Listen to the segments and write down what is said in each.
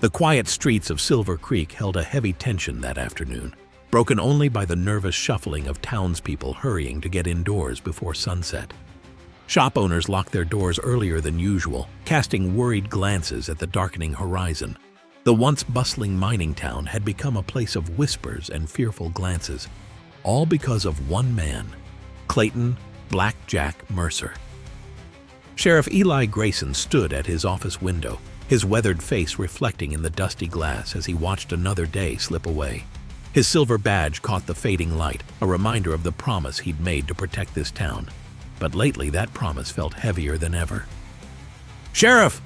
The quiet streets of Silver Creek held a heavy tension that afternoon, broken only by the nervous shuffling of townspeople hurrying to get indoors before sunset. Shop owners locked their doors earlier than usual, casting worried glances at the darkening horizon. The once bustling mining town had become a place of whispers and fearful glances, all because of one man, Clayton "Black Jack" Mercer. Sheriff Eli Grayson stood at his office window, his weathered face reflecting in the dusty glass as he watched another day slip away. His silver badge caught the fading light, a reminder of the promise he'd made to protect this town. But lately that promise felt heavier than ever. "Sheriff!"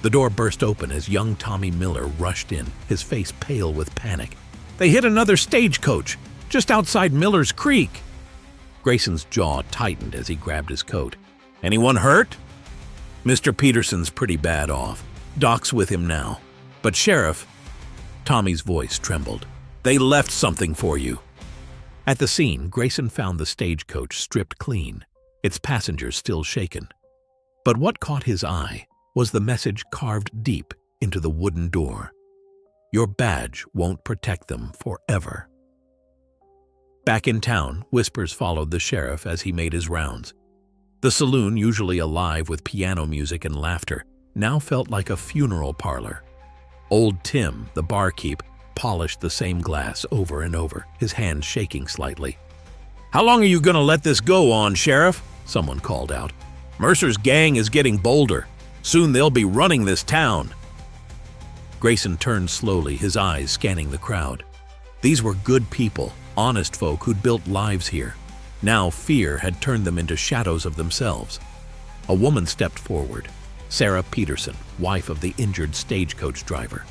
The door burst open as young Tommy Miller rushed in, his face pale with panic. "They hit another stagecoach, just outside Miller's Creek." Grayson's jaw tightened as he grabbed his coat. "Anyone hurt?" "Mr. Peterson's pretty bad off. Doc's with him now. But Sheriff," Tommy's voice trembled, "they left something for you." At the scene, Grayson found the stagecoach stripped clean, its passengers still shaken. But what caught his eye was the message carved deep into the wooden door. "Your badge won't protect them forever." Back in town, whispers followed the sheriff as he made his rounds. The saloon, usually alive with piano music and laughter, now felt like a funeral parlor. Old Tim, the barkeep, polished the same glass over and over, his hands shaking slightly. "How long are you going to let this go on, Sheriff?" someone called out. "Mercer's gang is getting bolder. Soon they'll be running this town." Grayson turned slowly, his eyes scanning the crowd. These were good people, honest folk who'd built lives here. Now fear had turned them into shadows of themselves. A woman stepped forward, Sarah Peterson, wife of the injured stagecoach driver.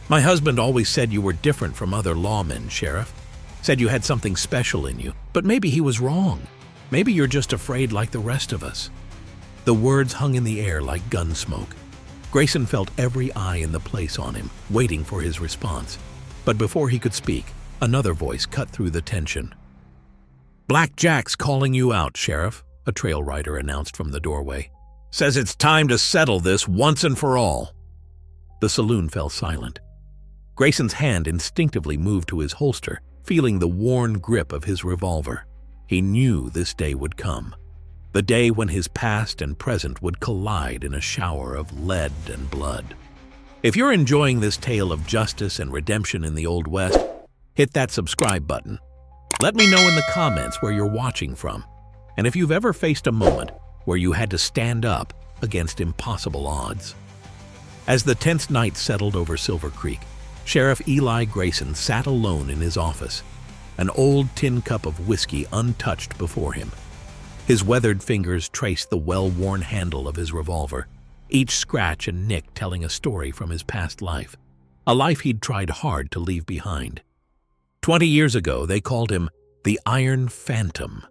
"My husband always said you were different from other lawmen, Sheriff. Said you had something special in you, but maybe he was wrong. Maybe you're just afraid like the rest of us." The words hung in the air like gun smoke. Grayson felt every eye in the place on him, waiting for his response. But before he could speak, another voice cut through the tension. "Black Jack's calling you out, Sheriff," a trail rider announced from the doorway. "Says it's time to settle this once and for all." The saloon fell silent. Grayson's hand instinctively moved to his holster, feeling the worn grip of his revolver. He knew this day would come. The day when his past and present would collide in a shower of lead and blood. If you're enjoying this tale of justice and redemption in the Old West, hit that subscribe button. Let me know in the comments where you're watching from, and if you've ever faced a moment where you had to stand up against impossible odds. As the tense night settled over Silver Creek, Sheriff Eli Grayson sat alone in his office, an old tin cup of whiskey untouched before him. His weathered fingers traced the well-worn handle of his revolver, each scratch and nick telling a story from his past life, a life he'd tried hard to leave behind. 20 years ago, they called him the Iron Phantom.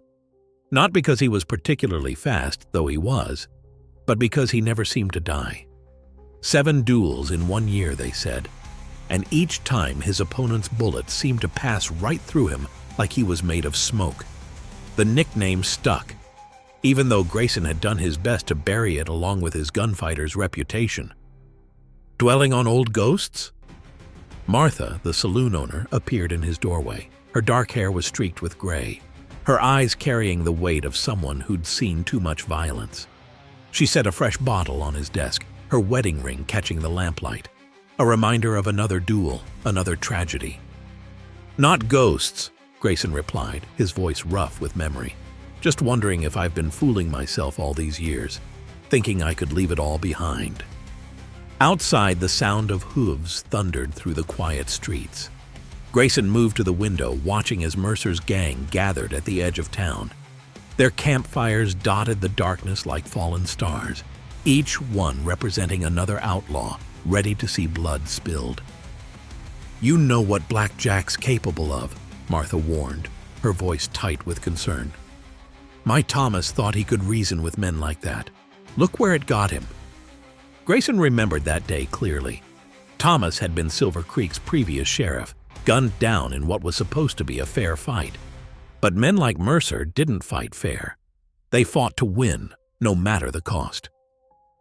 Not because he was particularly fast, though he was, but because he never seemed to die. 7 duels in 1 year, they said, and each time his opponent's bullets seemed to pass right through him like he was made of smoke. The nickname stuck, even though Grayson had done his best to bury it along with his gunfighter's reputation. Dwelling on old ghosts? Martha, the saloon owner, appeared in his doorway. Her dark hair was streaked with gray, her eyes carrying the weight of someone who'd seen too much violence. She set a fresh bottle on his desk, her wedding ring catching the lamplight, a reminder of another duel, another tragedy. "Not ghosts," Grayson replied, his voice rough with memory. "Just wondering if I've been fooling myself all these years, thinking I could leave it all behind." Outside, the sound of hooves thundered through the quiet streets. Grayson moved to the window, watching as Mercer's gang gathered at the edge of town. Their campfires dotted the darkness like fallen stars, each one representing another outlaw, ready to see blood spilled. "You know what Black Jack's capable of," Martha warned, her voice tight with concern. "My Thomas thought he could reason with men like that. Look where it got him." Grayson remembered that day clearly. Thomas had been Silver Creek's previous sheriff, gunned down in what was supposed to be a fair fight. But men like Mercer didn't fight fair. They fought to win, no matter the cost.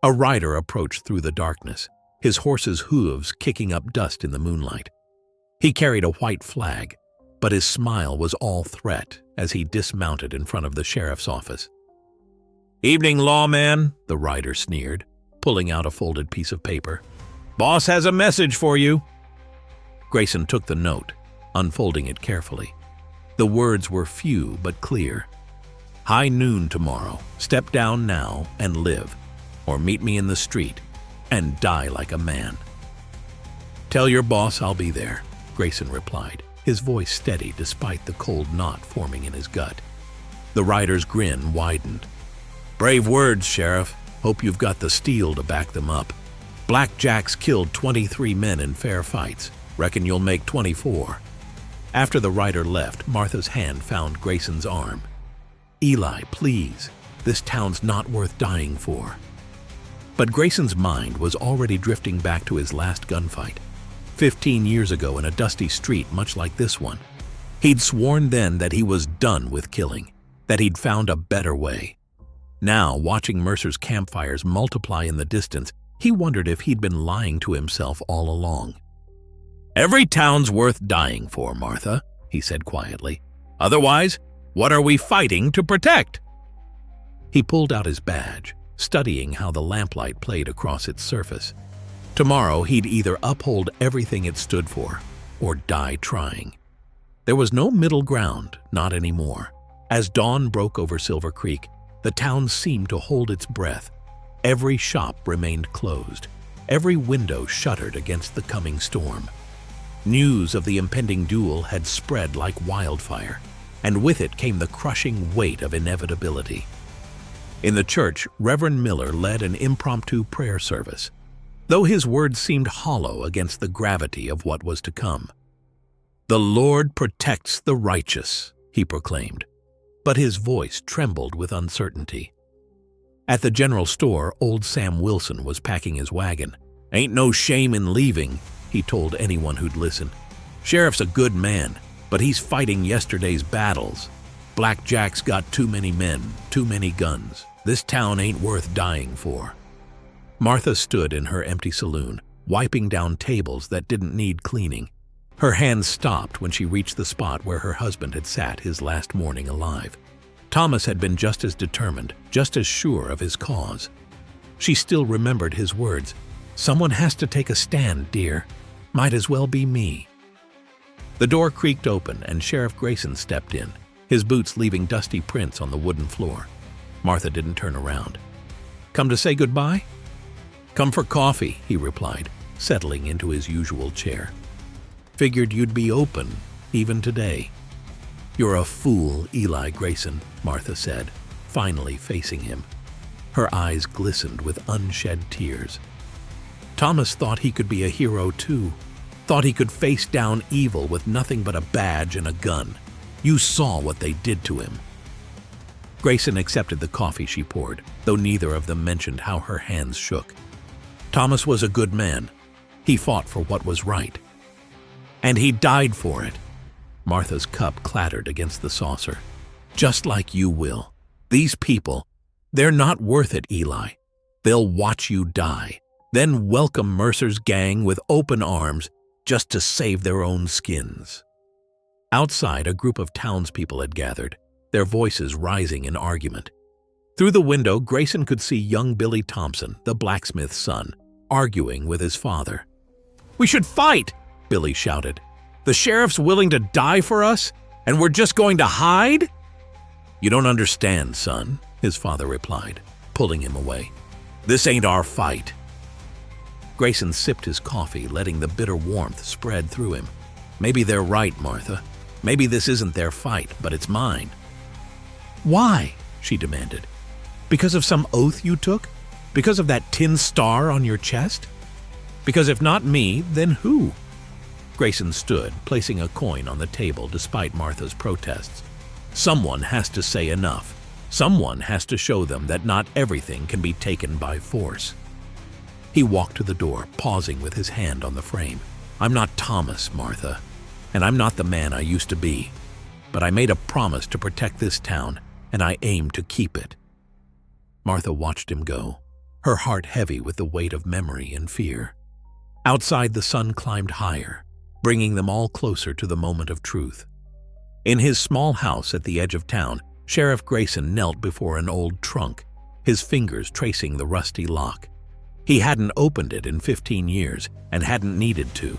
A rider approached through the darkness, his horse's hooves kicking up dust in the moonlight. He carried a white flag, but his smile was all threat as he dismounted in front of the sheriff's office. "Evening, lawman," the rider sneered, pulling out a folded piece of paper. "Boss has a message for you." Grayson took the note, unfolding it carefully. The words were few but clear. "High noon tomorrow. Step down now and live, or meet me in the street and die like a man." "Tell your boss I'll be there," Grayson replied, his voice steady despite the cold knot forming in his gut. The rider's grin widened. "Brave words, Sheriff. Hope you've got the steel to back them up. Black Jack's killed 23 men in fair fights. Reckon you'll make 24. After the rider left, Martha's hand found Grayson's arm. "Eli, please. This town's not worth dying for." But Grayson's mind was already drifting back to his last gunfight, 15 years ago in a dusty street much like this one. He'd sworn then that he was done with killing, that he'd found a better way. Now, watching Mercer's campfires multiply in the distance, he wondered if he'd been lying to himself all along. "Every town's worth dying for, Martha," he said quietly. "Otherwise, what are we fighting to protect?" He pulled out his badge, studying how the lamplight played across its surface. Tomorrow, he'd either uphold everything it stood for or die trying. There was no middle ground, not anymore. As dawn broke over Silver Creek, the town seemed to hold its breath. Every shop remained closed. Every window shuttered against the coming storm. News of the impending duel had spread like wildfire, and with it came the crushing weight of inevitability. In the church, Reverend Miller led an impromptu prayer service, though his words seemed hollow against the gravity of what was to come. "The Lord protects the righteous," he proclaimed, but his voice trembled with uncertainty. At the general store, old Sam Wilson was packing his wagon. "Ain't no shame in leaving," he told anyone who'd listen. "Sheriff's a good man, but he's fighting yesterday's battles. Black Jack's got too many men, too many guns. This town ain't worth dying for." Martha stood in her empty saloon, wiping down tables that didn't need cleaning. Her hands stopped when she reached the spot where her husband had sat his last morning alive. Thomas had been just as determined, just as sure of his cause. She still remembered his words, "Someone has to take a stand, dear. Might as well be me." The door creaked open and Sheriff Grayson stepped in, his boots leaving dusty prints on the wooden floor. Martha didn't turn around. "Come to say goodbye?" "Come for coffee," he replied, settling into his usual chair. "Figured you'd be open, even today." "You're a fool, Eli Grayson," Martha said, finally facing him. Her eyes glistened with unshed tears. "Thomas thought he could be a hero too, thought he could face down evil with nothing but a badge and a gun. You saw what they did to him." Grayson accepted the coffee she poured, though neither of them mentioned how her hands shook. "Thomas was a good man. He fought for what was right. And he died for it." Martha's cup clattered against the saucer. "Just like you will. These people, they're not worth it, Eli. They'll watch you die, then welcome Mercer's gang with open arms just to save their own skins." Outside, a group of townspeople had gathered, their voices rising in argument. Through the window, Grayson could see young Billy Thompson, the blacksmith's son, arguing with his father. "We should fight!" Billy shouted. "The sheriff's willing to die for us, and we're just going to hide?" "You don't understand, son," his father replied, pulling him away. "This ain't our fight." Grayson sipped his coffee, letting the bitter warmth spread through him. "Maybe they're right, Martha. Maybe this isn't their fight, but it's mine." "Why?" she demanded. "Because of some oath you took? Because of that tin star on your chest? Because if not me, then who?" Grayson stood, placing a coin on the table despite Martha's protests. Someone has to say enough. Someone has to show them that not everything can be taken by force. He walked to the door, pausing with his hand on the frame. "I'm not Thomas, Martha, and I'm not the man I used to be. But I made a promise to protect this town, and I aim to keep it." Martha watched him go, her heart heavy with the weight of memory and fear. Outside, the sun climbed higher, bringing them all closer to the moment of truth. In his small house at the edge of town, Sheriff Grayson knelt before an old trunk, his fingers tracing the rusty lock. He hadn't opened it in 15 years and hadn't needed to.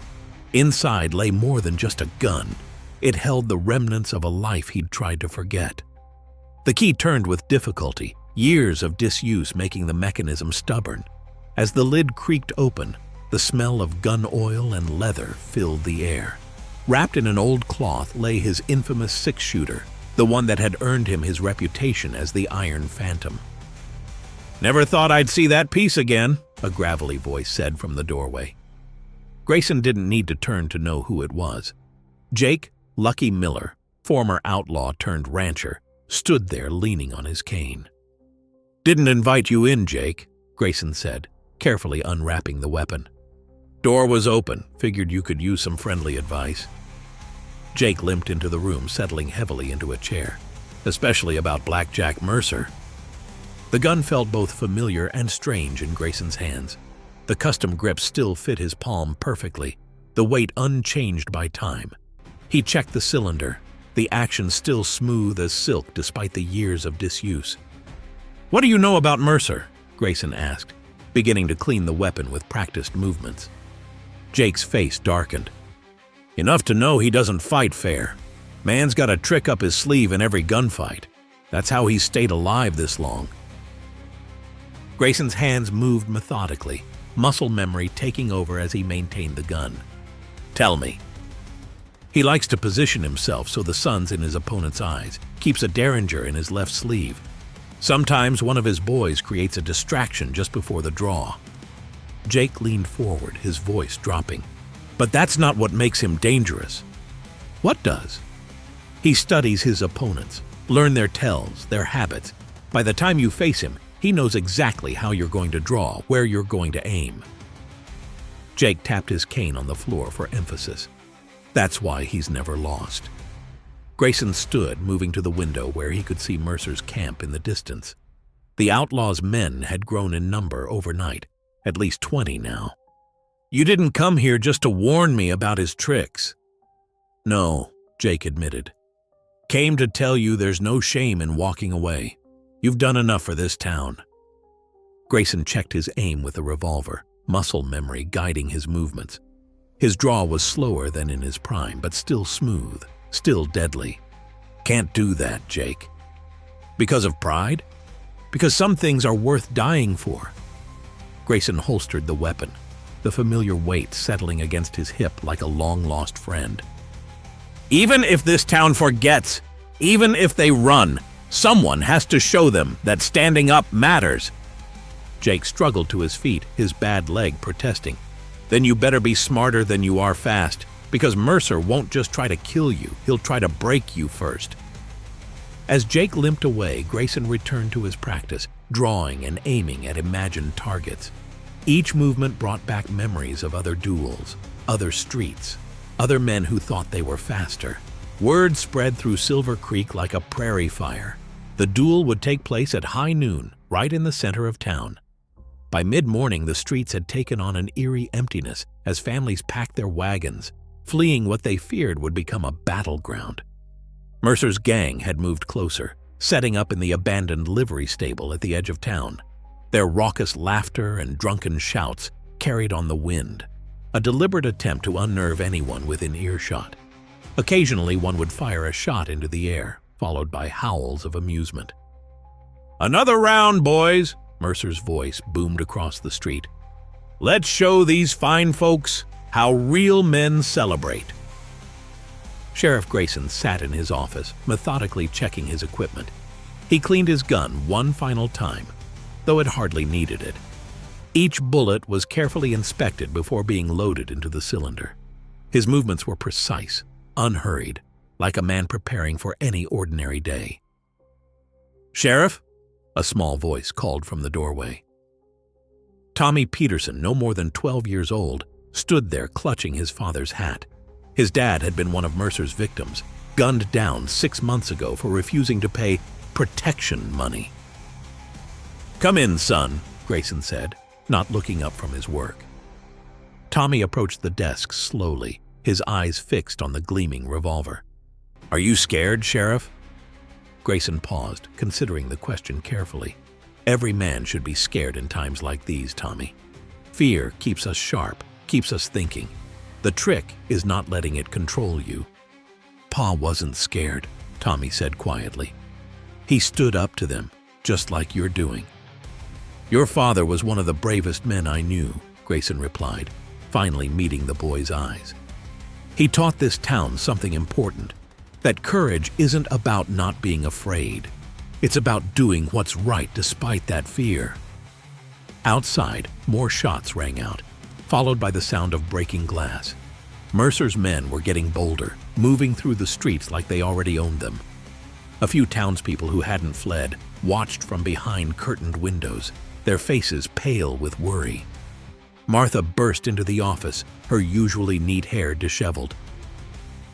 Inside lay more than just a gun. It held the remnants of a life he'd tried to forget. The key turned with difficulty, years of disuse making the mechanism stubborn. As the lid creaked open, the smell of gun oil and leather filled the air. Wrapped in an old cloth lay his infamous six-shooter, the one that had earned him his reputation as the Iron Phantom. "Never thought I'd see that piece again," a gravelly voice said from the doorway. Grayson didn't need to turn to know who it was. Jake Lucky Miller, former outlaw turned rancher, stood there leaning on his cane. "Didn't invite you in, Jake," Grayson said, carefully unwrapping the weapon. "Door was open, figured you could use some friendly advice." Jake limped into the room, settling heavily into a chair. "Especially about Blackjack Mercer." The gun felt both familiar and strange in Grayson's hands. The custom grip still fit his palm perfectly, the weight unchanged by time. He checked the cylinder, the action still smooth as silk despite the years of disuse. "What do you know about Mercer?" Grayson asked, beginning to clean the weapon with practiced movements. Jake's face darkened. "Enough to know he doesn't fight fair. Man's got a trick up his sleeve in every gunfight. That's how he's stayed alive this long." Grayson's hands moved methodically, muscle memory taking over as he maintained the gun. "Tell me." He likes to position himself so the sun's in his opponent's eyes, keeps a derringer in his left sleeve. Sometimes one of his boys creates a distraction just before the draw. Jake leaned forward, his voice dropping. "But that's not what makes him dangerous." "What does?" "He studies his opponents, learn their tells, their habits. By the time you face him, he knows exactly how you're going to draw, where you're going to aim." Jake tapped his cane on the floor for emphasis. "That's why he's never lost." Grayson stood, moving to the window where he could see Mercer's camp in the distance. The outlaw's men had grown in number overnight, at least 20 now. "You didn't come here just to warn me about his tricks." "No," Jake admitted. "Came to tell you there's no shame in walking away. You've done enough for this town." Grayson checked his aim with a revolver, muscle memory guiding his movements. His draw was slower than in his prime, but still smooth, still deadly. "Can't do that, Jake." "Because of pride?" "Because some things are worth dying for." Grayson holstered the weapon, the familiar weight settling against his hip like a long-lost friend. "Even if this town forgets, even if they run, someone has to show them that standing up matters." Jake struggled to his feet, his bad leg protesting. "Then you better be smarter than you are fast, because Mercer won't just try to kill you, he'll try to break you first." As Jake limped away, Grayson returned to his practice, drawing and aiming at imagined targets. Each movement brought back memories of other duels, other streets, other men who thought they were faster. Word spread through Silver Creek like a prairie fire. The duel would take place at high noon, right in the center of town. By mid-morning, the streets had taken on an eerie emptiness as families packed their wagons, fleeing what they feared would become a battleground. Mercer's gang had moved closer, setting up in the abandoned livery stable at the edge of town. Their raucous laughter and drunken shouts carried on the wind, a deliberate attempt to unnerve anyone within earshot. Occasionally, one would fire a shot into the air, followed by howls of amusement. "Another round, boys!" Mercer's voice boomed across the street. "Let's show these fine folks how real men celebrate." Sheriff Grayson sat in his office, methodically checking his equipment. He cleaned his gun one final time, though it hardly needed it. Each bullet was carefully inspected before being loaded into the cylinder. His movements were precise, unhurried, like a man preparing for any ordinary day. "Sheriff?" a small voice called from the doorway. Tommy Peterson, no more than 12 years old, stood there clutching his father's hat. His dad had been one of Mercer's victims, gunned down 6 months ago for refusing to pay protection money. "Come in, son," Grayson said, not looking up from his work. Tommy approached the desk slowly, his eyes fixed on the gleaming revolver. "Are you scared, Sheriff?" Grayson paused, considering the question carefully. Every man should be scared in times like these, Tommy. Fear keeps us sharp, keeps us thinking. The trick is not letting it control you. Pa wasn't scared, Tommy said quietly. He stood up to them, just like you're doing. Your father was one of the bravest men I knew, Grayson replied, finally meeting the boy's eyes. He taught this town something important, that courage isn't about not being afraid. It's about doing what's right despite that fear. Outside, more shots rang out, followed by the sound of breaking glass. Mercer's men were getting bolder, moving through the streets like they already owned them. A few townspeople who hadn't fled watched from behind curtained windows, their faces pale with worry. Martha burst into the office, her usually neat hair disheveled.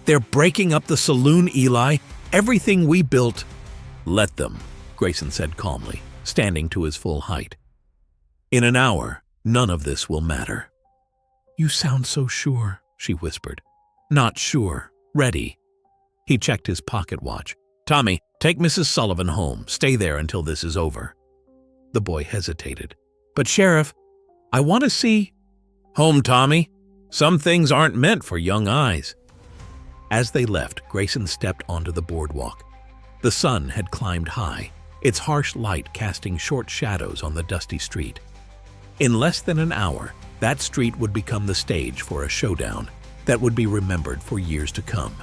"They're breaking up the saloon, Eli. Everything we built—" "Let them," Grayson said calmly, standing to his full height. "In an hour, none of this will matter." "You sound so sure," she whispered. "Not sure. Ready." He checked his pocket watch. "Tommy, take Mrs. Sullivan home. Stay there until this is over." The boy hesitated. "But Sheriff, I want to see—" "Home, Tommy. Some things aren't meant for young eyes." As they left, Grayson stepped onto the boardwalk. The sun had climbed high, its harsh light casting short shadows on the dusty street. In less than an hour, that street would become the stage for a showdown that would be remembered for years to come.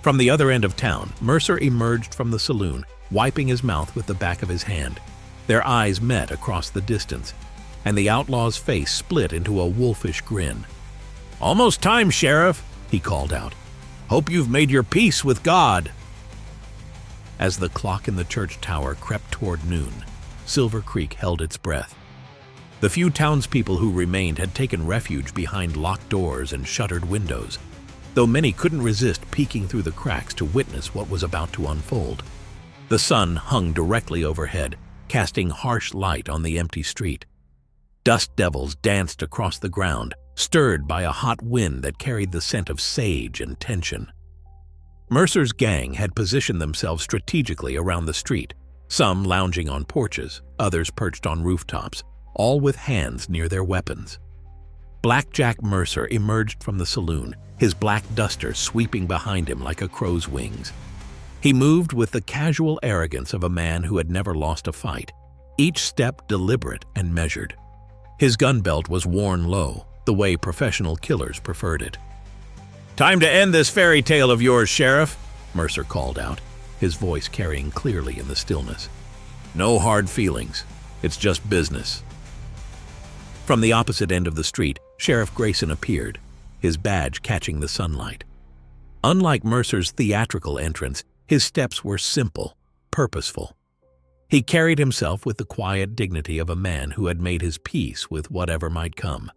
From the other end of town, Mercer emerged from the saloon, wiping his mouth with the back of his hand. Their eyes met across the distance, and the outlaw's face split into a wolfish grin. "Almost time, Sheriff," he called out. "Hope you've made your peace with God." As the clock in the church tower crept toward noon, Silver Creek held its breath. The few townspeople who remained had taken refuge behind locked doors and shuttered windows, though many couldn't resist peeking through the cracks to witness what was about to unfold. The sun hung directly overhead, casting harsh light on the empty street. Dust devils danced across the ground, stirred by a hot wind that carried the scent of sage and tension. Mercer's gang had positioned themselves strategically around the street, some lounging on porches, others perched on rooftops, all with hands near their weapons. Blackjack Mercer emerged from the saloon, his black duster sweeping behind him like a crow's wings. He moved with the casual arrogance of a man who had never lost a fight, each step deliberate and measured. His gun belt was worn low, the way professional killers preferred it. "Time to end this fairy tale of yours, Sheriff," Mercer called out, his voice carrying clearly in the stillness. "No hard feelings. It's just business." From the opposite end of the street, Sheriff Grayson appeared, his badge catching the sunlight. Unlike Mercer's theatrical entrance, his steps were simple, purposeful. He carried himself with the quiet dignity of a man who had made his peace with whatever might come.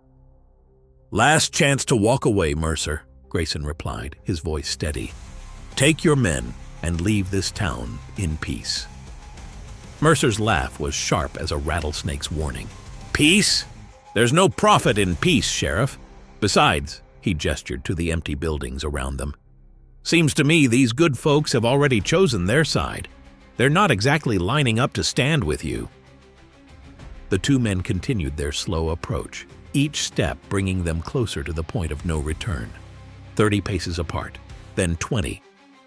"Last chance to walk away, Mercer," Grayson replied, his voice steady. "Take your men and leave this town in peace." Mercer's laugh was sharp as a rattlesnake's warning. "Peace? There's no profit in peace, Sheriff. Besides," he gestured to the empty buildings around them, "seems to me these good folks have already chosen their side. They're not exactly lining up to stand with you." The two men continued their slow approach, each step bringing them closer to the point of no return. 30 paces apart, then 20.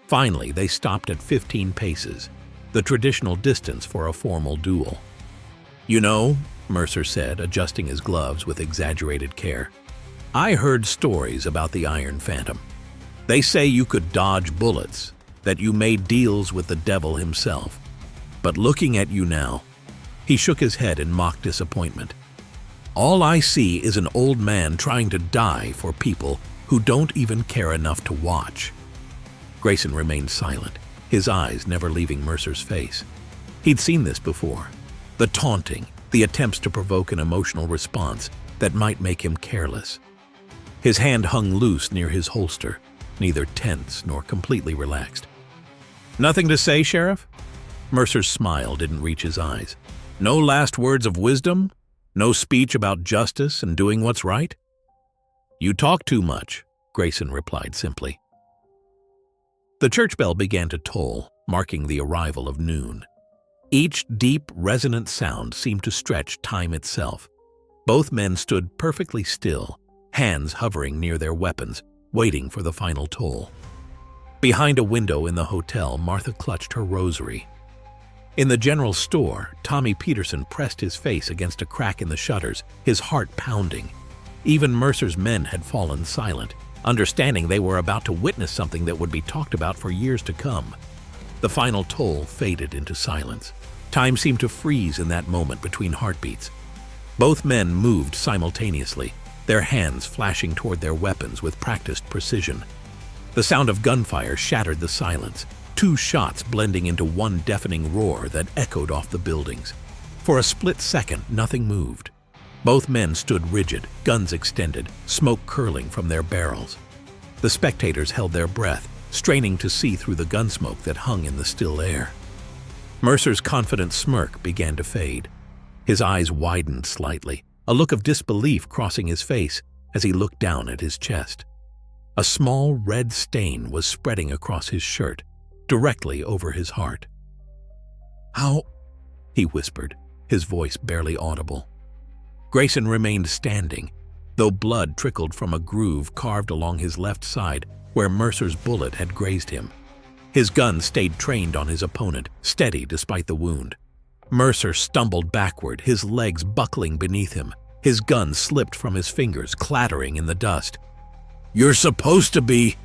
Finally, they stopped at 15 paces, the traditional distance for a formal duel. "You know," Mercer said, adjusting his gloves with exaggerated care, "I heard stories about the Iron Phantom. They say you could dodge bullets, that you made deals with the devil himself. But looking at you now," he shook his head in mock disappointment, "all I see is an old man trying to die for people who don't even care enough to watch." Grayson remained silent, his eyes never leaving Mercer's face. He'd seen this before, the taunting, the attempts to provoke an emotional response that might make him careless. His hand hung loose near his holster, neither tense nor completely relaxed. "Nothing to say, Sheriff?" Mercer's smile didn't reach his eyes. "No last words of wisdom? No speech about justice and doing what's right?" "You talk too much," Grayson replied simply. The church bell began to toll, marking the arrival of noon. Each deep, resonant sound seemed to stretch time itself. Both men stood perfectly still, hands hovering near their weapons, waiting for the final toll. Behind a window in the hotel, Martha clutched her rosary. In the general store, Tommy Peterson pressed his face against a crack in the shutters, his heart pounding. Even Mercer's men had fallen silent, understanding they were about to witness something that would be talked about for years to come. The final toll faded into silence. Time seemed to freeze in that moment between heartbeats. Both men moved simultaneously, their hands flashing toward their weapons with practiced precision. The sound of gunfire shattered the silence, two shots blending into one deafening roar that echoed off the buildings. For a split second, nothing moved. Both men stood rigid, guns extended, smoke curling from their barrels. The spectators held their breath, straining to see through the gunsmoke that hung in the still air. Mercer's confident smirk began to fade. His eyes widened slightly, a look of disbelief crossing his face as he looked down at his chest. A small red stain was spreading across his shirt, directly over his heart. "How?" he whispered, his voice barely audible. Grayson remained standing, though blood trickled from a groove carved along his left side where Mercer's bullet had grazed him. His gun stayed trained on his opponent, steady despite the wound. Mercer stumbled backward, his legs buckling beneath him. His gun slipped from his fingers, clattering in the dust. "You're supposed to be,"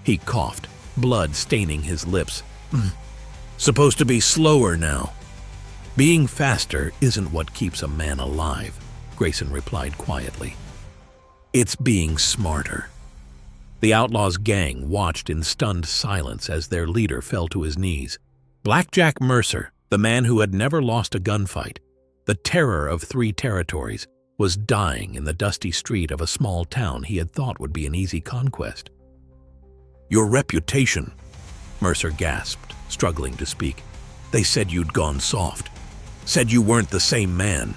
he coughed, blood staining his lips. "Supposed to be slower now." "Being faster isn't what keeps a man alive," Grayson replied quietly. "It's being smarter." The Outlaw's gang watched in stunned silence as their leader fell to his knees. Blackjack Mercer, the man who had never lost a gunfight, the terror of 3 territories, was dying in the dusty street of a small town he had thought would be an easy conquest. "Your reputation," Mercer gasped, struggling to speak. "They said you'd gone soft. Said you weren't the same man."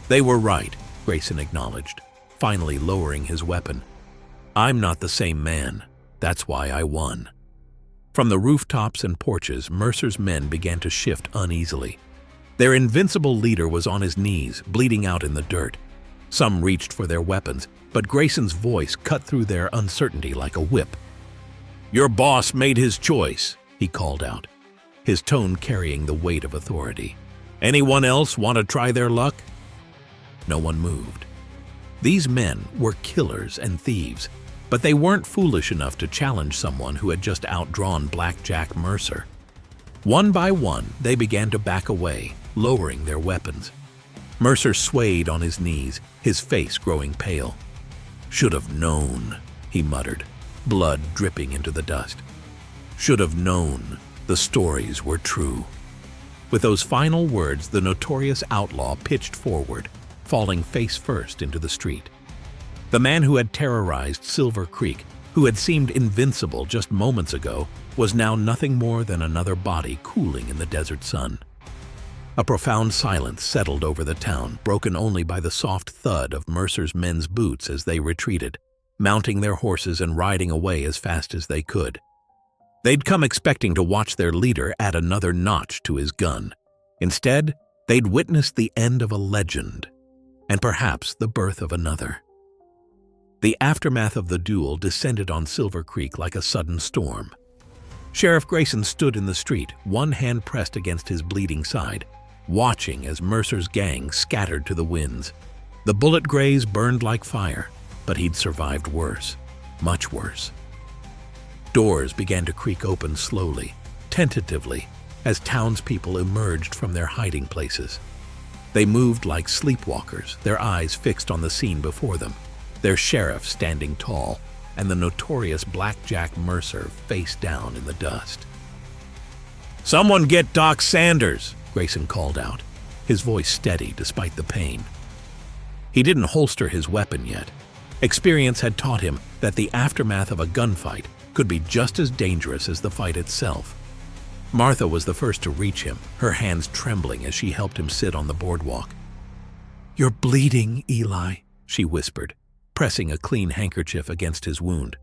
"They were right," Grayson acknowledged, finally lowering his weapon. "I'm not the same man. That's why I won." From the rooftops and porches, Mercer's men began to shift uneasily. Their invincible leader was on his knees, bleeding out in the dirt. Some reached for their weapons, but Grayson's voice cut through their uncertainty like a whip. "Your boss made his choice," he called out, his tone carrying the weight of authority. "Anyone else want to try their luck?" No one moved. These men were killers and thieves, but they weren't foolish enough to challenge someone who had just outdrawn Blackjack Mercer. One by one, they began to back away, lowering their weapons. Mercer swayed on his knees, his face growing pale. "Should have known," he muttered, blood dripping into the dust. "Should have known the stories were true." With those final words, the notorious outlaw pitched forward, falling face first into the street. The man who had terrorized Silver Creek, who had seemed invincible just moments ago, was now nothing more than another body cooling in the desert sun. A profound silence settled over the town, broken only by the soft thud of Mercer's men's boots as they retreated, mounting their horses and riding away as fast as they could. They'd come expecting to watch their leader add another notch to his gun. Instead, they'd witnessed the end of a legend, and perhaps the birth of another. The aftermath of the duel descended on Silver Creek like a sudden storm. Sheriff Grayson stood in the street, one hand pressed against his bleeding side, watching as Mercer's gang scattered to the winds. The bullet grays burned like fire, but he'd survived worse, much worse. Doors began to creak open slowly, tentatively, as townspeople emerged from their hiding places. They moved like sleepwalkers, their eyes fixed on the scene before them, their sheriff standing tall, and the notorious Blackjack Mercer face down in the dust. "Someone get Doc Sanders," Grayson called out, his voice steady despite the pain. He didn't holster his weapon yet. Experience had taught him that the aftermath of a gunfight could be just as dangerous as the fight itself. Martha was the first to reach him, her hands trembling as she helped him sit on the boardwalk. "You're bleeding, Eli," she whispered. pressing a clean handkerchief against his wound.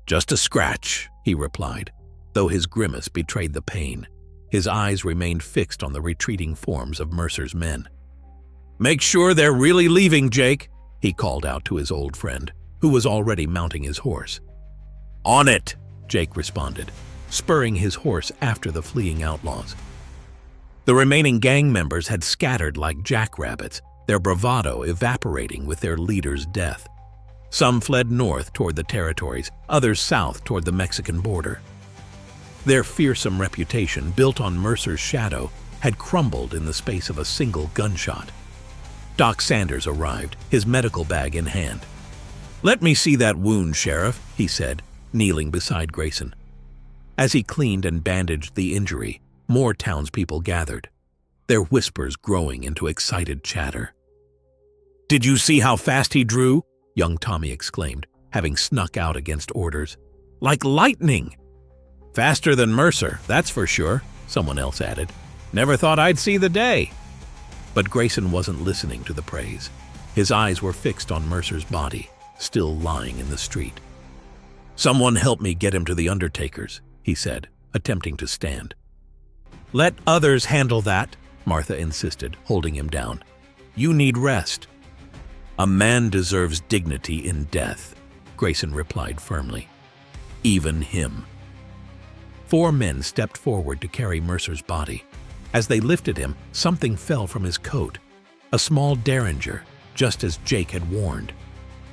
"Just a scratch," he replied, though his grimace betrayed the pain. His eyes remained fixed on the retreating forms of Mercer's men. "Make sure they're really leaving, Jake," he called out to his old friend, who was already mounting his horse. "On it," Jake responded, spurring his horse after the fleeing outlaws. The remaining gang members had scattered like jackrabbits, their bravado evaporating with their leader's death. Some fled north toward the territories, others south toward the Mexican border. Their fearsome reputation, built on Mercer's shadow, had crumbled in the space of a single gunshot. Doc Sanders arrived, his medical bag in hand. "Let me see that wound, Sheriff," he said, kneeling beside Grayson. As he cleaned and bandaged the injury, more townspeople gathered, their whispers growing into excited chatter. "Did you see how fast he drew?" young Tommy exclaimed, having snuck out against orders. "Like lightning!" "Faster than Mercer, that's for sure," someone else added. "Never thought I'd see the day." But Grayson wasn't listening to the praise. His eyes were fixed on Mercer's body, still lying in the street. "Someone help me get him to the undertaker's," he said, attempting to stand. "Let others handle that," Martha insisted, holding him down. "You need rest." "A man deserves dignity in death," Grayson replied firmly. "Even him." 4 men stepped forward to carry Mercer's body. As they lifted him, something fell from his coat, a small derringer, just as Jake had warned.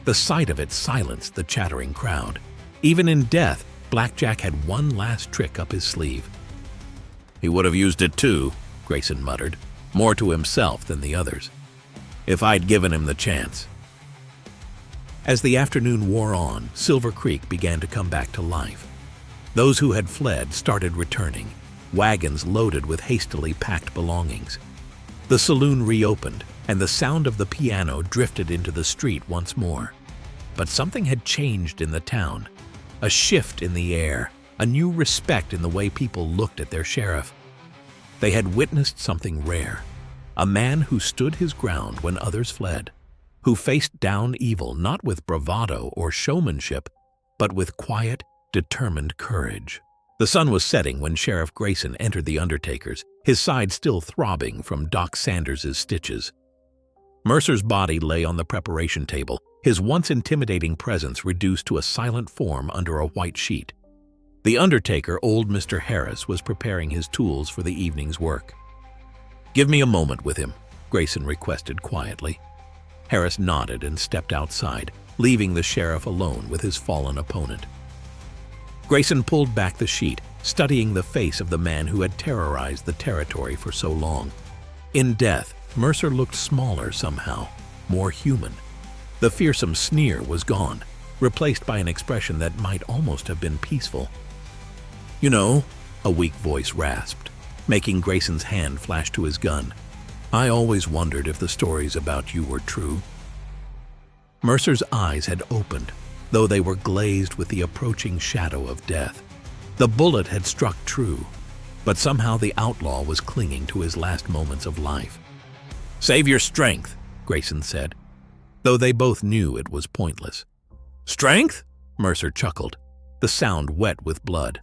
The sight of it silenced the chattering crowd. Even in death, Blackjack had one last trick up his sleeve. "He would have used it too," Grayson muttered, more to himself than the others. "If I'd given him the chance." As the afternoon wore on, Silver Creek began to come back to life. Those who had fled started returning, wagons loaded with hastily packed belongings. The saloon reopened, and the sound of the piano drifted into the street once more. But something had changed in the town. A shift in the air, a new respect in the way people looked at their sheriff. They had witnessed something rare. A man who stood his ground when others fled, who faced down evil not with bravado or showmanship, but with quiet, determined courage. The sun was setting when Sheriff Grayson entered the undertaker's, his side still throbbing from Doc Sanders' stitches. Mercer's body lay on the preparation table, his once intimidating presence reduced to a silent form under a white sheet. The undertaker, old Mr. Harris, was preparing his tools for the evening's work. "Give me a moment with him," Grayson requested quietly. Harris nodded and stepped outside, leaving the sheriff alone with his fallen opponent. Grayson pulled back the sheet, studying the face of the man who had terrorized the territory for so long. In death, Mercer looked smaller somehow, more human. The fearsome sneer was gone, replaced by an expression that might almost have been peaceful. "You know," a weak voice rasped, making Grayson's hand flash to his gun, "I always wondered if the stories about you were true." Mercer's eyes had opened, though they were glazed with the approaching shadow of death. The bullet had struck true, but somehow the outlaw was clinging to his last moments of life. "Save your strength," Grayson said, though they both knew it was pointless. "Strength?" Mercer chuckled, the sound wet with blood.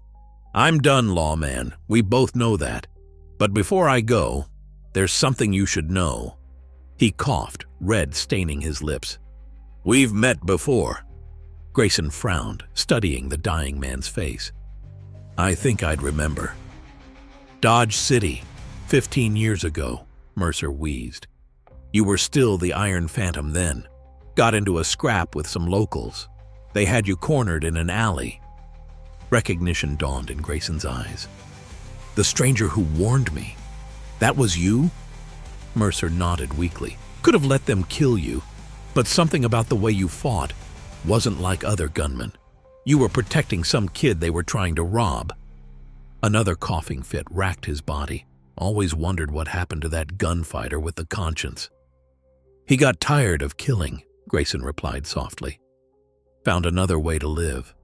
"I'm done, lawman. We both know that. But before I go, there's something you should know." He coughed, red staining his lips. "We've met before." Grayson frowned, studying the dying man's face. "I think I'd remember." "Dodge City, 15 years ago," Mercer wheezed. "You were still the Iron Phantom then. Got into a scrap with some locals. They had you cornered in an alley." Recognition dawned in Grayson's eyes. "The stranger who warned me. That was you?" Mercer nodded weakly. "Could have let them kill you, but something about the way you fought wasn't like other gunmen. You were protecting some kid they were trying to rob." Another coughing fit racked his body. Always wondered what happened to that gunfighter with the conscience. "He got tired of killing," Grayson replied softly. "Found another way to live."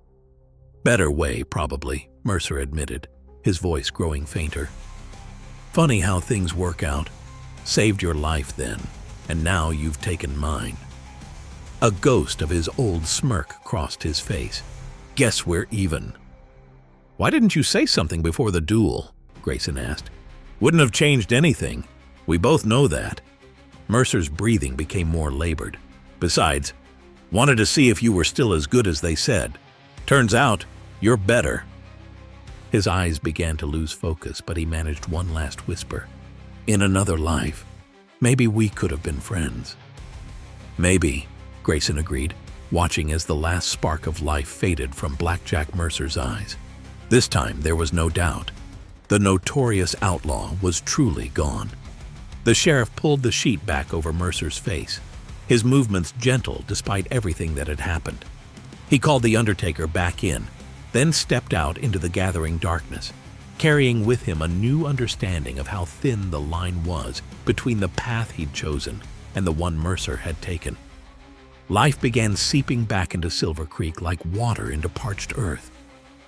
"Better way, probably," Mercer admitted, his voice growing fainter. "Funny how things work out. Saved your life then, and now you've taken mine." A ghost of his old smirk crossed his face. "Guess we're even." "Why didn't you say something before the duel?" Grayson asked. "Wouldn't have changed anything. We both know that." Mercer's breathing became more labored. "Besides, wanted to see if you were still as good as they said. Turns out, you're better." His eyes began to lose focus, but he managed one last whisper. "In another life, maybe we could have been friends." "Maybe," Grayson agreed, watching as the last spark of life faded from Blackjack Mercer's eyes. This time there was no doubt. The notorious outlaw was truly gone. The sheriff pulled the sheet back over Mercer's face, his movements gentle despite everything that had happened. He called the undertaker back in, then stepped out into the gathering darkness, carrying with him a new understanding of how thin the line was between the path he'd chosen and the one Mercer had taken. Life began seeping back into Silver Creek like water into parched earth.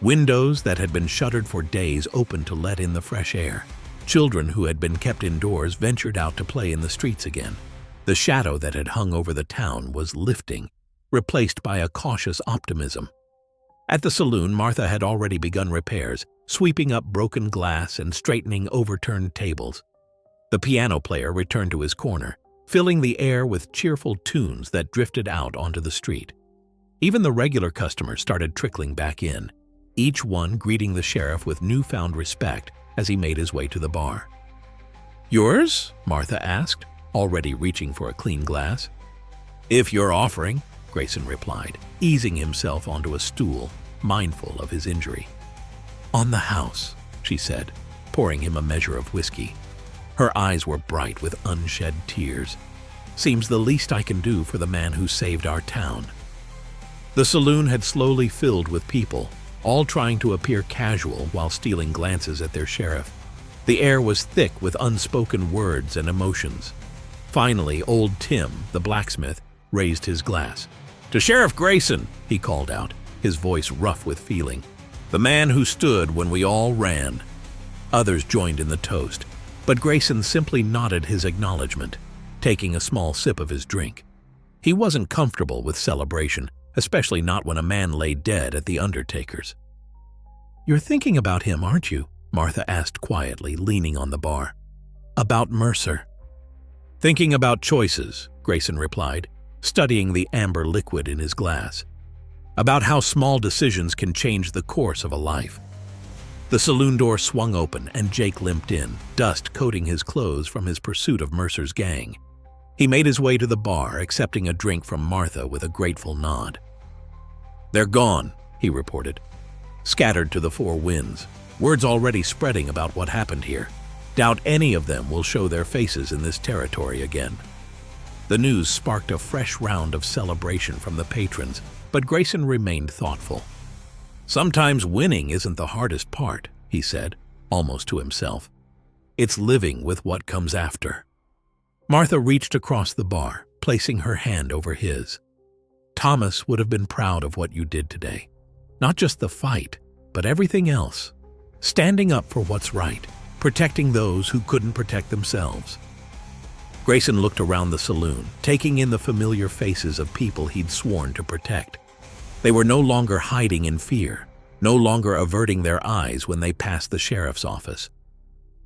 Windows that had been shuttered for days opened to let in the fresh air. Children who had been kept indoors ventured out to play in the streets again. The shadow that had hung over the town was lifting, replaced by a cautious optimism. At the saloon, Martha had already begun repairs, sweeping up broken glass and straightening overturned tables. The piano player returned to his corner, filling the air with cheerful tunes that drifted out onto the street. Even the regular customers started trickling back in, each one greeting the sheriff with newfound respect as he made his way to the bar. "Yours?" Martha asked, already reaching for a clean glass. "If you're offering," Grayson replied, easing himself onto a stool, mindful of his injury. "On the house," she said, pouring him a measure of whiskey. Her eyes were bright with unshed tears. "Seems the least I can do for the man who saved our town." The saloon had slowly filled with people, all trying to appear casual while stealing glances at their sheriff. The air was thick with unspoken words and emotions. Finally, old Tim, the blacksmith, raised his glass. "To Sheriff Grayson," he called out, his voice rough with feeling. "The man who stood when we all ran." Others joined in the toast, but Grayson simply nodded his acknowledgement, taking a small sip of his drink. He wasn't comfortable with celebration, especially not when a man lay dead at the undertaker's. "You're thinking about him, aren't you?" Martha asked quietly, leaning on the bar. "About Mercer." "Thinking about choices," Grayson replied, studying the amber liquid in his glass. "About how small decisions can change the course of a life." The saloon door swung open and Jake limped in, dust coating his clothes from his pursuit of Mercer's gang. He made his way to the bar, accepting a drink from Martha with a grateful nod. "They're gone," he reported. "Scattered to the four winds. Word's already spreading about what happened here. Doubt any of them will show their faces in this territory again." The news sparked a fresh round of celebration from the patrons, but Grayson remained thoughtful. "Sometimes winning isn't the hardest part," he said, almost to himself. "It's living with what comes after." Martha reached across the bar, placing her hand over his. "Thomas would have been proud of what you did today. Not just the fight, but everything else. Standing up for what's right, protecting those who couldn't protect themselves." Grayson looked around the saloon, taking in the familiar faces of people he'd sworn to protect. They were no longer hiding in fear, no longer averting their eyes when they passed the sheriff's office.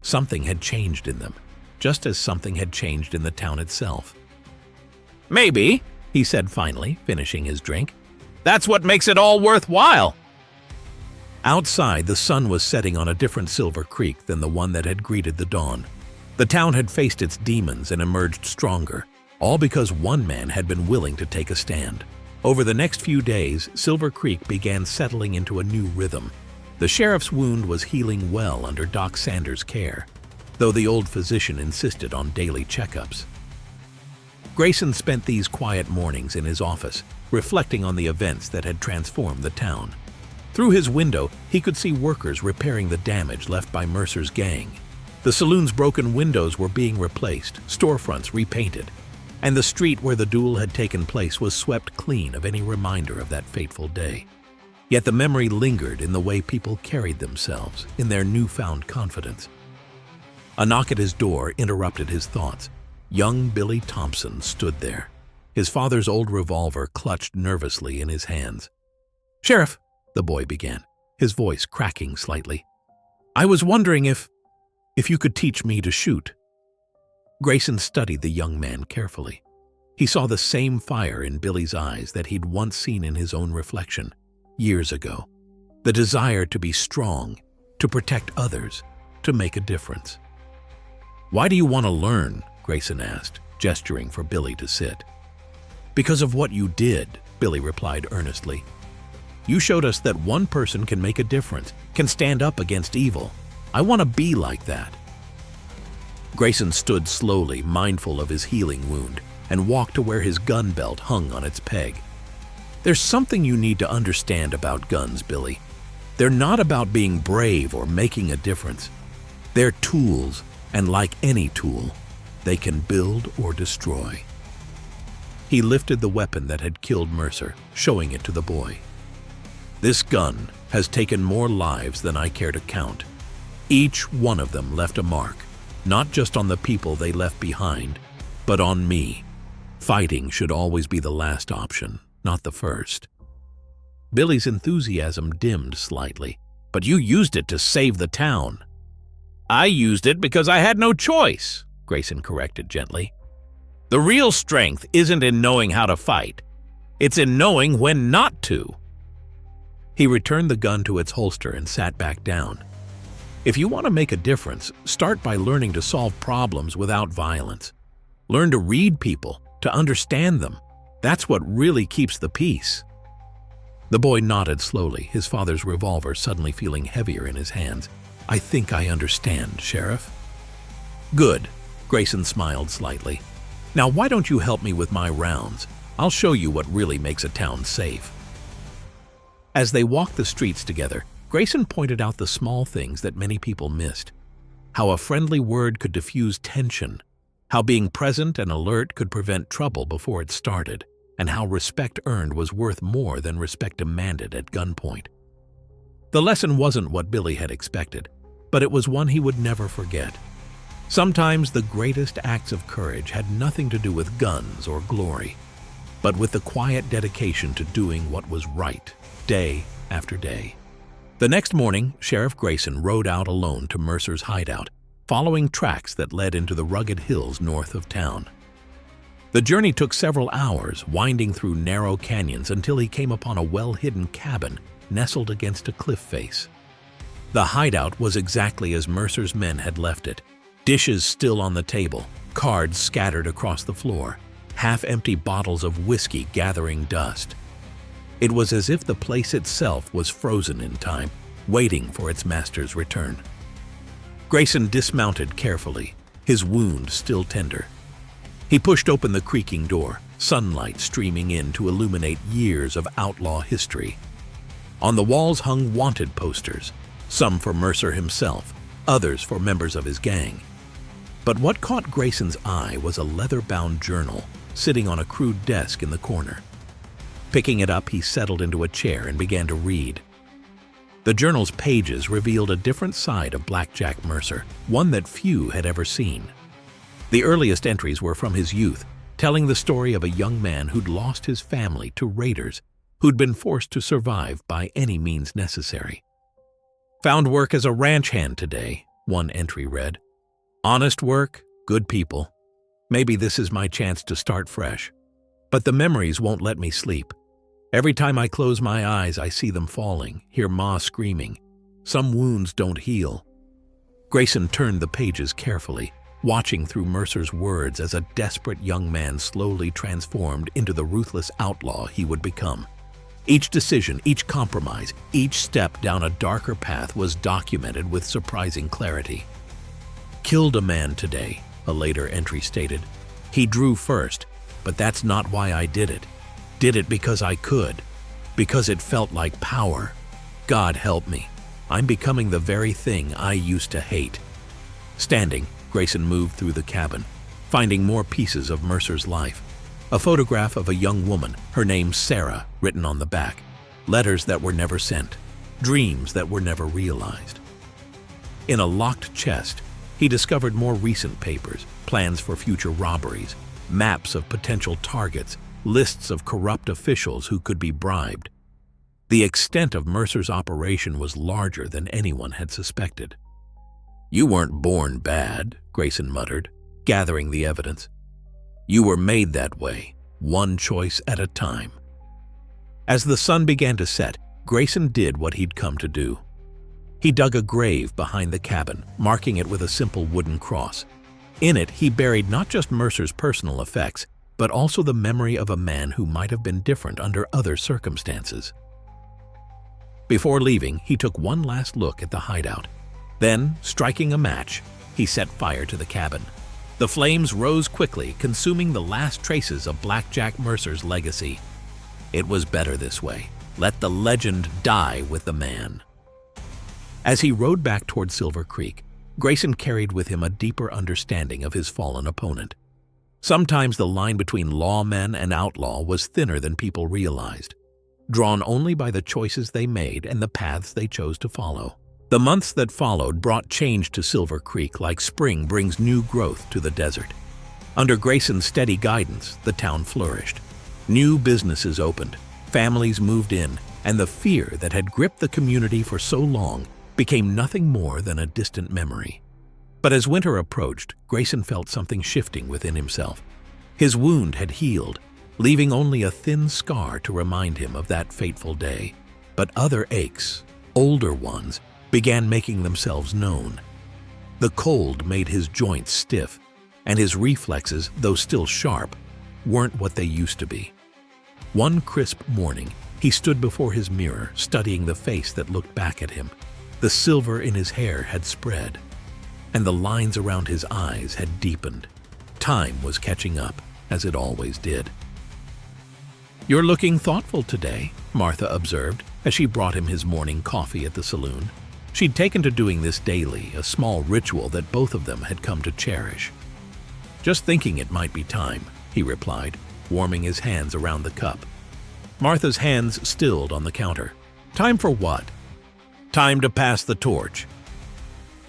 Something had changed in them, just as something had changed in the town itself. "Maybe," he said finally, finishing his drink. "That's what makes it all worthwhile." Outside, the sun was setting on a different Silver Creek than the one that had greeted the dawn. The town had faced its demons and emerged stronger, all because one man had been willing to take a stand. Over the next few days, Silver Creek began settling into a new rhythm. The sheriff's wound was healing well under Doc Sanders' care, though the old physician insisted on daily checkups. Grayson spent these quiet mornings in his office, reflecting on the events that had transformed the town. Through his window, he could see workers repairing the damage left by Mercer's gang. The saloon's broken windows were being replaced, storefronts repainted, and the street where the duel had taken place was swept clean of any reminder of that fateful day. Yet the memory lingered in the way people carried themselves, in their newfound confidence. A knock at his door interrupted his thoughts. Young Billy Thompson stood there. his father's old revolver clutched nervously in his hands. "Sheriff," the boy began, his voice cracking slightly, "I was wondering if you could teach me to shoot." Grayson studied the young man carefully. He saw the same fire in Billy's eyes that he'd once seen in his own reflection, years ago. The desire to be strong, to protect others, to make a difference. "Why do you want to learn?" Grayson asked, gesturing for Billy to sit. "Because of what you did," Billy replied earnestly. "You showed us that one person can make a difference, can stand up against evil. I want to be like that." Grayson stood slowly, mindful of his healing wound, and walked to where his gun belt hung on its peg. "There's something you need to understand about guns, Billy. They're not about being brave or making a difference. They're tools, and like any tool, they can build or destroy." He lifted the weapon that had killed Mercer, showing it to the boy. "This gun has taken more lives than I care to count. Each one of them left a mark, not just on the people they left behind, but on me. Fighting should always be the last option, not the first." Billy's enthusiasm dimmed slightly. "But you used it to save the town." "I used it because I had no choice," Grayson corrected gently. "The real strength isn't in knowing how to fight. It's in knowing when not to." He returned the gun to its holster and sat back down. "If you want to make a difference, start by learning to solve problems without violence. Learn to read people, to understand them. That's what really keeps the peace." The boy nodded slowly, his father's revolver suddenly feeling heavier in his hands. "I think I understand, Sheriff." "Good," Grayson smiled slightly. "Now why don't you help me with my rounds? I'll show you what really makes a town safe." As they walked the streets together, Grayson pointed out the small things that many people missed. How a friendly word could diffuse tension, how being present and alert could prevent trouble before it started, and how respect earned was worth more than respect demanded at gunpoint. The lesson wasn't what Billy had expected, but it was one he would never forget. Sometimes the greatest acts of courage had nothing to do with guns or glory, but with the quiet dedication to doing what was right, day after day. The next morning, Sheriff Grayson rode out alone to Mercer's hideout, following tracks that led into the rugged hills north of town. The journey took several hours, winding through narrow canyons until he came upon a well-hidden cabin nestled against a cliff face. The hideout was exactly as Mercer's men had left it, dishes still on the table, cards scattered across the floor, half-empty bottles of whiskey gathering dust. It was as if the place itself was frozen in time, waiting for its master's return. Grayson dismounted carefully, his wound still tender. He pushed open the creaking door, sunlight streaming in to illuminate years of outlaw history. On the walls hung wanted posters, some for Mercer himself, others for members of his gang. But what caught Grayson's eye was a leather-bound journal sitting on a crude desk in the corner. Picking it up, he settled into a chair and began to read. The journal's pages revealed a different side of Blackjack Mercer, one that few had ever seen. The earliest entries were from his youth, telling the story of a young man who'd lost his family to raiders, who'd been forced to survive by any means necessary. "Found work as a ranch hand today," one entry read. "Honest work, good people. Maybe this is my chance to start fresh. But the memories won't let me sleep. Every time I close my eyes, I see them falling, hear Ma screaming. Some wounds don't heal." Grayson turned the pages carefully, watching through Mercer's words as a desperate young man slowly transformed into the ruthless outlaw he would become. Each decision, each compromise, each step down a darker path was documented with surprising clarity. "Killed a man today," a later entry stated. "He drew first, but that's not why I did it. Did it because I could, because it felt like power. God help me. I'm becoming the very thing I used to hate." Standing, Grayson moved through the cabin, finding more pieces of Mercer's life. A photograph of a young woman, her name Sarah, written on the back. Letters that were never sent. Dreams that were never realized. In a locked chest, he discovered more recent papers, plans for future robberies, maps of potential targets, lists of corrupt officials who could be bribed. The extent of Mercer's operation was larger than anyone had suspected. "You weren't born bad," Grayson muttered, gathering the evidence. "You were made that way, one choice at a time." As the sun began to set, Grayson did what he'd come to do. He dug a grave behind the cabin, marking it with a simple wooden cross. In it, he buried not just Mercer's personal effects, but also the memory of a man who might have been different under other circumstances. Before leaving, he took one last look at the hideout. Then, striking a match, he set fire to the cabin. The flames rose quickly, consuming the last traces of Blackjack Mercer's legacy. It was better this way. Let the legend die with the man. As he rode back toward Silver Creek, Grayson carried with him a deeper understanding of his fallen opponent. Sometimes the line between lawman and outlaw was thinner than people realized, drawn only by the choices they made and the paths they chose to follow. The months that followed brought change to Silver Creek like spring brings new growth to the desert. Under Grayson's steady guidance, the town flourished. New businesses opened, families moved in, and the fear that had gripped the community for so long became nothing more than a distant memory. But as winter approached, Grayson felt something shifting within himself. His wound had healed, leaving only a thin scar to remind him of that fateful day. But other aches, older ones, began making themselves known. The cold made his joints stiff, and his reflexes, though still sharp, weren't what they used to be. One crisp morning, he stood before his mirror, studying the face that looked back at him. The silver in his hair had spread, and the lines around his eyes had deepened. Time was catching up, as it always did. "You're looking thoughtful today," Martha observed as she brought him his morning coffee at the saloon. She'd taken to doing this daily, a small ritual that both of them had come to cherish. "Just thinking it might be time," he replied, warming his hands around the cup. Martha's hands stilled on the counter. "Time for what?" "Time to pass the torch."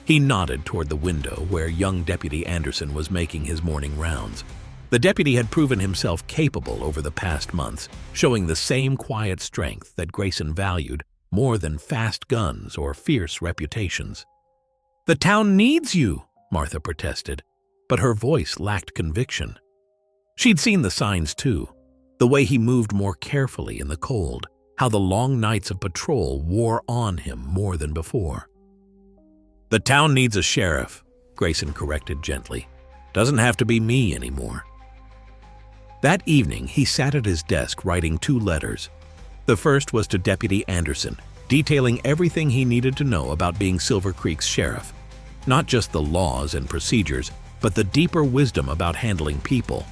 He nodded toward the window where young Deputy Anderson was making his morning rounds. The deputy had proven himself capable over the past months, showing the same quiet strength that Grayson valued more than fast guns or fierce reputations. "The town needs you," Martha protested, but her voice lacked conviction. She'd seen the signs too, the way he moved more carefully in the cold, how the long nights of patrol wore on him more than before. "The town needs a sheriff," Grayson corrected gently. "Doesn't have to be me anymore." That evening, he sat at his desk writing 2 letters. The first was to Deputy Anderson, detailing everything he needed to know about being Silver Creek's sheriff. Not just the laws and procedures, but the deeper wisdom about handling people,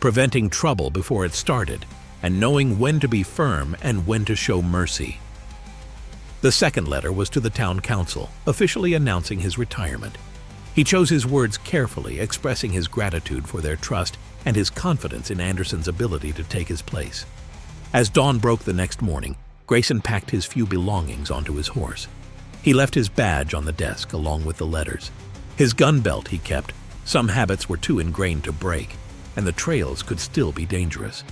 preventing trouble before it started, and knowing when to be firm and when to show mercy. The second letter was to the town council, officially announcing his retirement. He chose his words carefully, expressing his gratitude for their trust and his confidence in Anderson's ability to take his place. As dawn broke the next morning, Grayson packed his few belongings onto his horse. He left his badge on the desk along with the letters. His gun belt he kept. Some habits were too ingrained to break, and the trails could still be dangerous.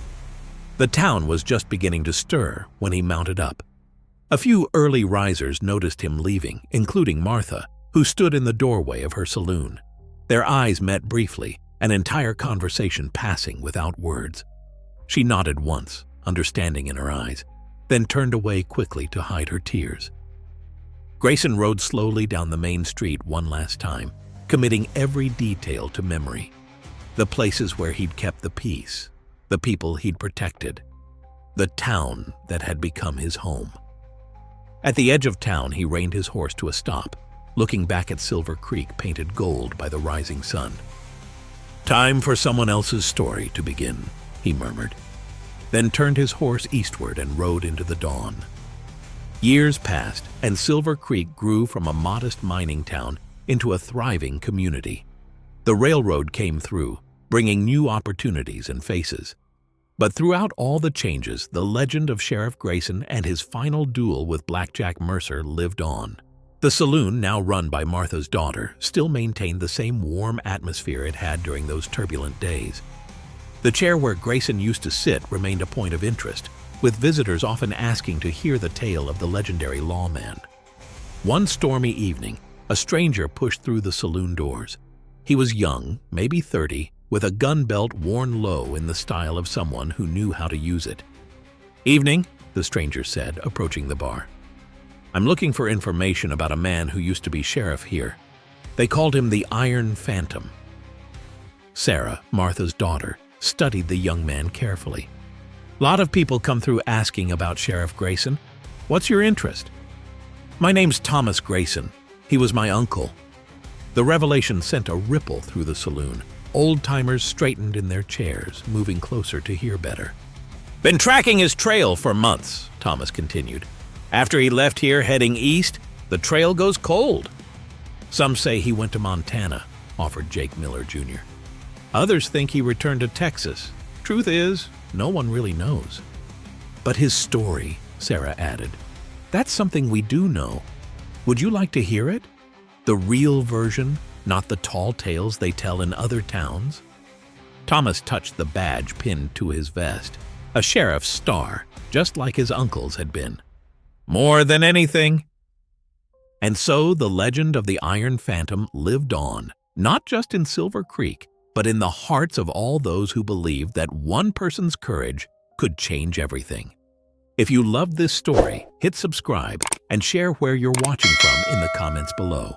The town was just beginning to stir when he mounted up. A few early risers noticed him leaving, including Martha, who stood in the doorway of her saloon. Their eyes met briefly, an entire conversation passing without words. She nodded once, understanding in her eyes, then turned away quickly to hide her tears. Grayson rode slowly down the main street one last time, committing every detail to memory. The places where he'd kept the peace, the people he'd protected, the town that had become his home. At the edge of town, he reined his horse to a stop, looking back at Silver Creek painted gold by the rising sun. "Time for someone else's story to begin," he murmured, then turned his horse eastward and rode into the dawn. Years passed, and Silver Creek grew from a modest mining town into a thriving community. The railroad came through, bringing new opportunities and faces. But throughout all the changes, the legend of Sheriff Grayson and his final duel with Blackjack Mercer lived on. The saloon, now run by Martha's daughter, still maintained the same warm atmosphere it had during those turbulent days. The chair where Grayson used to sit remained a point of interest, with visitors often asking to hear the tale of the legendary lawman. One stormy evening, a stranger pushed through the saloon doors. He was young, maybe 30, with a gun belt worn low in the style of someone who knew how to use it. "Evening," the stranger said, approaching the bar. "I'm looking for information about a man who used to be sheriff here. They called him the Iron Phantom." Sarah, Martha's daughter, studied the young man carefully. "Lot of people come through asking about Sheriff Grayson. What's your interest?" "My name's Thomas Grayson. He was my uncle." The revelation sent a ripple through the saloon. Old-timers straightened in their chairs, moving closer to hear better. "Been tracking his trail for months," Thomas continued. "After he left here heading east, the trail goes cold." "Some say he went to Montana," offered Jake Miller, Jr. "Others think he returned to Texas. Truth is, no one really knows." "But his story," Sarah added. "That's something we do know. Would you like to hear it? The real version, not the tall tales they tell in other towns?" Thomas touched the badge pinned to his vest, a sheriff's star, just like his uncle's had been. "More than anything." And so the legend of the Iron Phantom lived on, not just in Silver Creek, but in the hearts of all those who believed that one person's courage could change everything. If you loved this story, hit subscribe and share where you're watching from in the comments below.